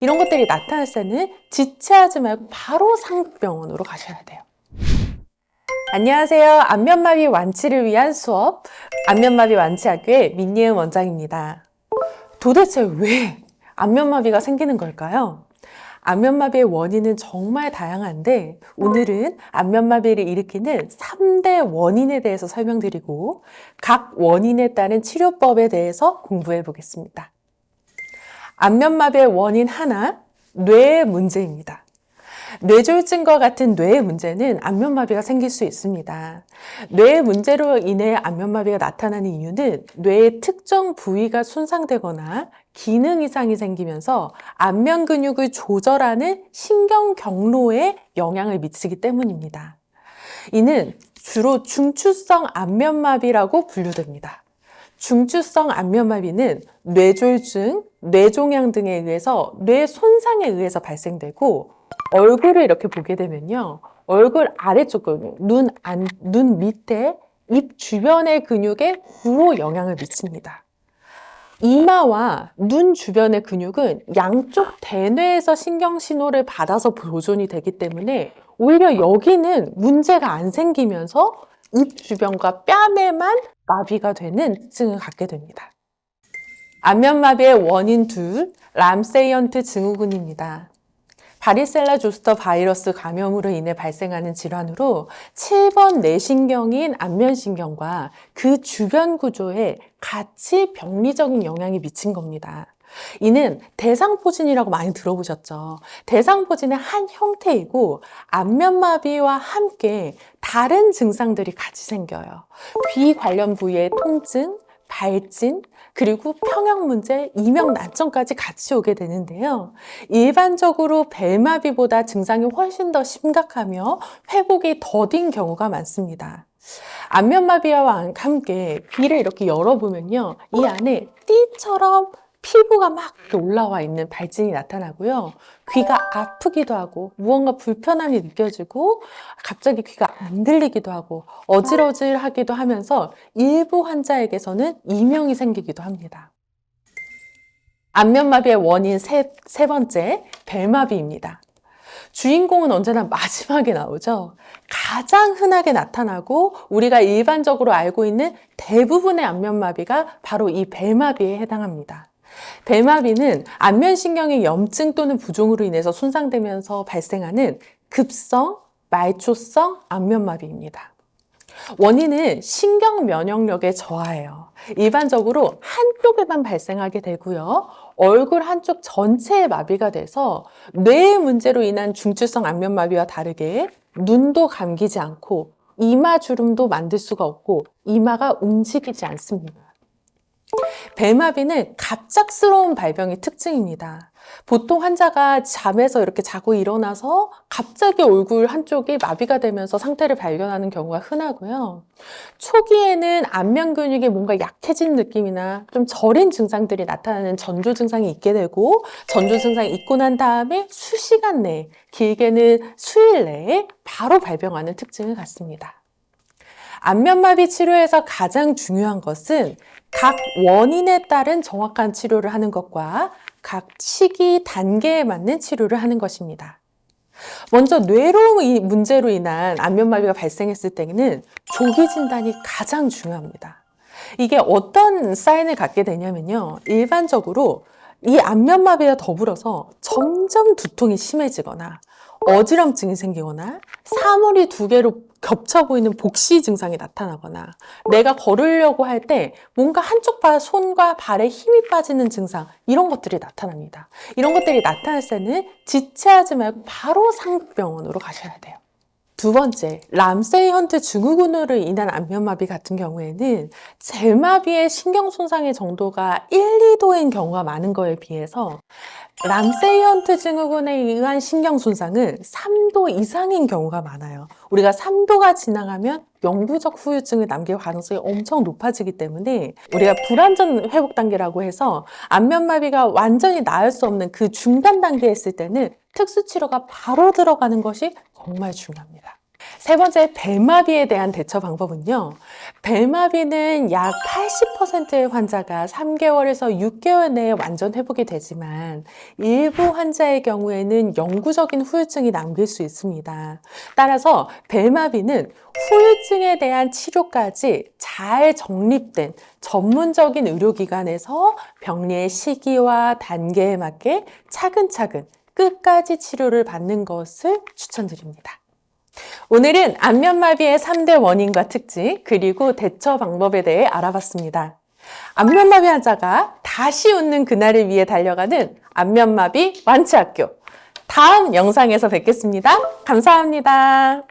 이런 것들이 나타났을 때는 지체하지 말고 바로 상급병원으로 가셔야 돼요. 안녕하세요. 안면마비 완치를 위한 수업, 안면마비 완치학교의 민예은 원장입니다. 도대체 왜 안면마비가 생기는 걸까요? 안면마비의 원인은 정말 다양한데 오늘은 안면마비를 일으키는 3대 원인에 대해서 설명드리고 각 원인에 따른 치료법에 대해서 공부해 보겠습니다. 안면마비의 원인 하나, 뇌의 문제입니다. 뇌졸중과 같은 뇌의 문제는 안면마비가 생길 수 있습니다. 뇌의 문제로 인해 안면마비가 나타나는 이유는 뇌의 특정 부위가 손상되거나 기능 이상이 생기면서 안면 근육을 조절하는 신경 경로에 영향을 미치기 때문입니다. 이는 주로 중추성 안면마비라고 분류됩니다. 중추성 안면마비는 뇌졸중, 뇌종양 등에 의해서 뇌 손상에 의해서 발생되고 얼굴을 이렇게 보게 되면요. 얼굴 아래쪽 근육, 눈 밑에 입 주변의 근육에 주로 영향을 미칩니다. 이마와 눈 주변의 근육은 양쪽 대뇌에서 신경 신호를 받아서 보존이 되기 때문에 오히려 여기는 문제가 안 생기면서 입 주변과 뺨에만 마비가 되는 특징을 갖게 됩니다. 안면마비의 원인 둘, 람세이언트 증후군입니다. 바리셀라 조스터 바이러스 감염으로 인해 발생하는 질환으로 7번 뇌신경인 안면신경과 그 주변 구조에 같이 병리적인 영향이 미친 겁니다. 이는 대상포진이라고 많이 들어보셨죠? 대상포진의 한 형태이고 안면마비와 함께 다른 증상들이 같이 생겨요. 귀 관련 부위의 통증, 발진, 그리고 평형 문제, 이명 난청까지 같이 오게 되는데요. 일반적으로 벨마비보다 증상이 훨씬 더 심각하며 회복이 더딘 경우가 많습니다. 안면마비와 함께 귀를 이렇게 열어보면요. 이 안에 띠처럼 피부가 막 올라와 있는 발진이 나타나고요. 귀가 아프기도 하고 무언가 불편함이 느껴지고 갑자기 귀가 안 들리기도 하고 어질어질하기도 하면서 일부 환자에게서는 이명이 생기기도 합니다. 안면마비의 원인 세 번째, 벨마비입니다. 주인공은 언제나 마지막에 나오죠. 가장 흔하게 나타나고 우리가 일반적으로 알고 있는 대부분의 안면마비가 바로 이 벨마비에 해당합니다. 벨마비는 안면신경의 염증 또는 부종으로 인해서 손상되면서 발생하는 급성, 말초성 안면마비입니다. 원인은 신경 면역력의 저하예요. 일반적으로 한쪽에만 발생하게 되고요. 얼굴 한쪽 전체에 마비가 돼서 뇌의 문제로 인한 중추성 안면마비와 다르게 눈도 감기지 않고 이마 주름도 만들 수가 없고 이마가 움직이지 않습니다. 벨마비는 갑작스러운 발병의 특징입니다. 보통 환자가 잠에서 이렇게 자고 일어나서 갑자기 얼굴 한쪽이 마비가 되면서 상태를 발견하는 경우가 흔하고요. 초기에는 안면 근육이 뭔가 약해진 느낌이나 좀 저린 증상들이 나타나는 전조 증상이 있게 되고 전조 증상이 있고 난 다음에 수시간 내에, 길게는 수일 내에 바로 발병하는 특징을 갖습니다. 안면마비 치료에서 가장 중요한 것은 각 원인에 따른 정확한 치료를 하는 것과 각 시기 단계에 맞는 치료를 하는 것입니다. 먼저 뇌로 문제로 인한 안면마비가 발생했을 때는 조기 진단이 가장 중요합니다. 이게 어떤 사인을 갖게 되냐면요. 일반적으로 이 안면마비와 더불어서 점점 두통이 심해지거나 어지럼증이 생기거나 사물이 두 개로 겹쳐 보이는 복시 증상이 나타나거나 내가 걸으려고 할 때 뭔가 한쪽 손과 발에 힘이 빠지는 증상 이런 것들이 나타납니다. 이런 것들이 나타났을 때는 지체하지 말고 바로 상급병원으로 가셔야 돼요. 두 번째, 람세이헌트 증후군으로 인한 안면마비 같은 경우에는 젤마비의 신경 손상의 정도가 1, 2도인 경우가 많은 거에 비해서 람세이헌트 증후군에 의한 신경 손상은 3도 이상인 경우가 많아요. 우리가 3도가 지나가면 영구적 후유증을 남길 가능성이 엄청 높아지기 때문에 우리가 불완전 회복 단계라고 해서 안면마비가 완전히 나을 수 없는 그 중간 단계에 있을 때는 특수치료가 바로 들어가는 것이 정말 중요합니다. 세 번째, 벨마비에 대한 대처 방법은요. 벨마비는 약 80%의 환자가 3개월에서 6개월 내에 완전 회복이 되지만 일부 환자의 경우에는 영구적인 후유증이 남길 수 있습니다. 따라서 벨마비는 후유증에 대한 치료까지 잘 정립된 전문적인 의료기관에서 병리의 시기와 단계에 맞게 차근차근 끝까지 치료를 받는 것을 추천드립니다. 오늘은 안면마비의 3대 원인과 특징, 그리고 대처 방법에 대해 알아봤습니다. 안면마비 환자가 다시 웃는 그날을 위해 달려가는 안면마비 완치학교. 다음 영상에서 뵙겠습니다. 감사합니다.